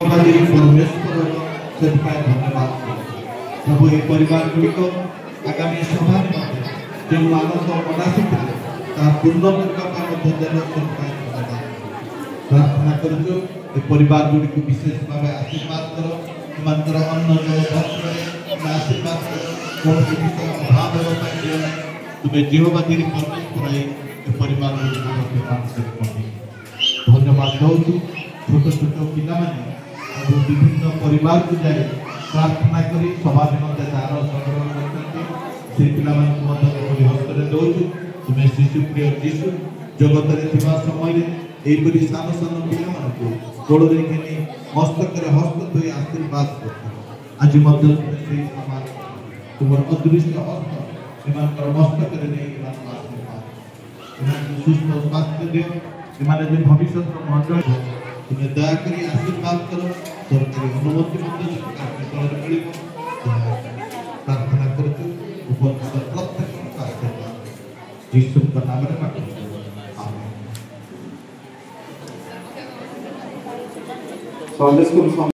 परमेश्वर से धन्यवाद प्रभु ये परिवार गुड़िक आगामी सभा जो मानस मनासी पूर्ण प्रार्थना कर परिवार गुड़िक विशेष भाव आशीर्वाद कर अन्न जल आशीर्वाद कौन विषय अभाव तुम्हें जीववादी परमेश्वर परिवार धन्यवाद दूँ छोट छोट पिला विभिन्न परिवार को जाए प्रार्थना करी सभा निमंत्रण दान संग्रह करते हस्तर दौचु तुम्हें शिशु प्रिय जीशु जगत समय यहपरी सान सान पिला गोड़ देखी मस्तक हस्त धोई आशीर्वाद कर आज तुम अदृश्य हस्त मस्तक सुस्थ स्वास्थ्य दियो भविष्य मंडल तुम्हें दयाकोरी आशीर्वाद करो सरकारी अनुमति प्रार्थना कर प्रत्येक आशीर्वाद यीशु नाम में।